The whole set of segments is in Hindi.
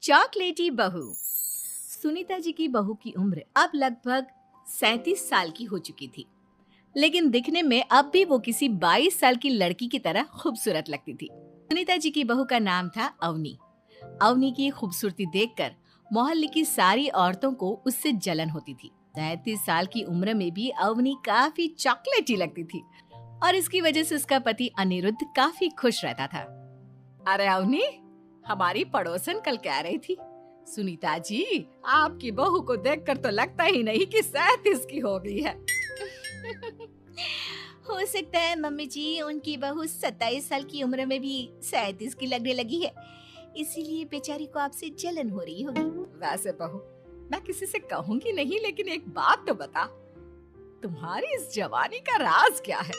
चॉकलेटी बहू। सुनीता जी की बहू की उम्र अब लगभग 37 साल की हो चुकी थी, लेकिन दिखने में अब भी वो किसी 22 साल की लड़की की तरह खूबसूरत लगती थी। सुनीता जी की बहू का नाम था अवनी। अवनी की खूबसूरती देखकर मोहल्ले की सारी औरतों को उससे जलन होती थी। 33 साल की उम्र में भी अवनी काफी चॉकलेटी लगती थी और इसकी वजह से उसका पति अनिरुद्ध काफी खुश रहता था। अरे अवनी, हमारी पड़ोसन कल कह रही थी, सुनीता जी आपकी बहू को देखकर तो लगता ही नहीं कि 37 की हो गई है। हो सकता है मम्मी जी उनकी बहू 27 साल की उम्र में भी 37 की लगने लगी है, इसीलिए बेचारी को आपसे जलन हो रही होगी। वैसे बहू, मैं किसी से कहूंगी नहीं, लेकिन एक बात तो बता, तुम्हारी इस जवानी का राज क्या है?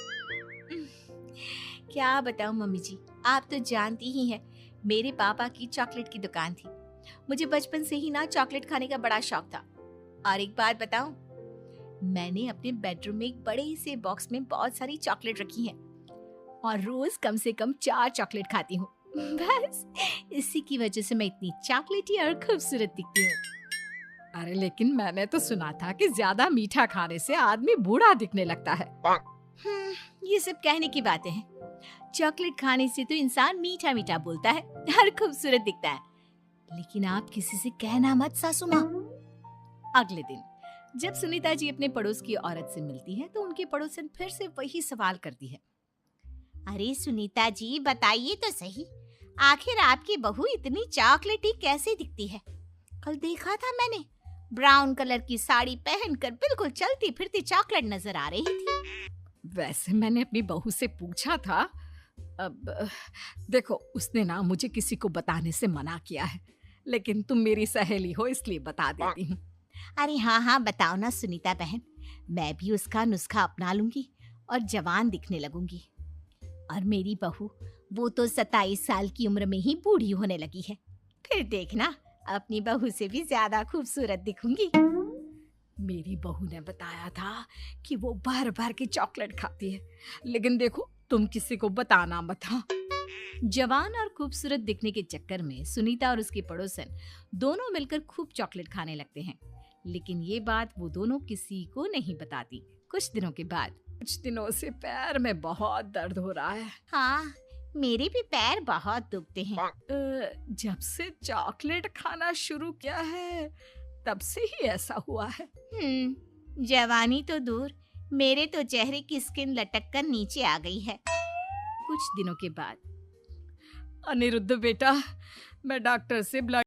क्या बताऊं मम्मी जी, आप तो जानती ही हैं, मेरे पापा की चॉकलेट की दुकान थी। मुझे बचपन से ही ना चॉकलेट खाने का बड़ा शौक था। और एक बात बताऊं, मैंने अपने बेडरूम में एक बड़े से बॉक्स में बहुत सारी चॉकलेट रखी हैं और रोज कम से कम 4 चॉकलेट खाती हूँ। बस इसी की वजह से मैं इतनी चॉकलेटी और खूबसूरत दिखती हूँ। अरे लेकिन मैंने तो सुना था कि ज्यादा मीठा खाने से आदमी बूढ़ा दिखने लगता है। ये सब कहने की बातें हैं। चॉकलेट खाने से तो इंसान मीठा मीठा बोलता है और खूबसूरत दिखता है। लेकिन आप किसी से कहना मत सासू माँ। अगले दिन जब सुनीता जी अपने पड़ोस की औरत से मिलती है तो उनकी पड़ोसन फिर से वही सवाल करती है। अरे सुनीता जी बताइए तो सही, आखिर आपकी बहू इतनी चॉकलेटी कैसे दिखती है? कल देखा था मैंने, ब्राउन कलर की साड़ी पहनकर बिल्कुल चलती फिरती चॉकलेट नजर आ रही थी। वैसे मैंने अपनी बहू से पूछा था। अब देखो, उसने ना मुझे किसी को बताने से मना किया है, लेकिन तुम मेरी सहेली हो इसलिए बता देती हूँ। अरे हाँ हाँ बताओ ना सुनीता बहन, मैं भी उसका नुस्खा अपना लूंगी और जवान दिखने लगूंगी। और मेरी बहू वो तो 27 साल की उम्र में ही बूढ़ी होने लगी है, फिर देखना अपनी बहू से भी ज्यादा खूबसूरत दिखूंगी। मेरी बहू ने बताया था कि वो भर भर के चॉकलेट खाती है, लेकिन देखो तुम किसी को बताना मत। हाँ। जवान और खूबसूरत दिखने के चक्कर में सुनीता और उसकी पड़ोसन दोनों मिलकर खूब चॉकलेट खाने लगते हैं, लेकिन ये बात वो दोनों किसी को नहीं बताती। कुछ दिनों से पैर में बहुत दर्द हो रहा है। हाँ, मेरे भी पैर बहुत दुखते हैं। जब से चॉकलेट खाना शुरू किया है तब से ही ऐसा हुआ है। जवानी तो दूर, मेरे तो चेहरे की स्किन लटक कर नीचे आ गई है। कुछ दिनों के बाद, अनिरुद्ध बेटा, मैं डॉक्टर से ब्लड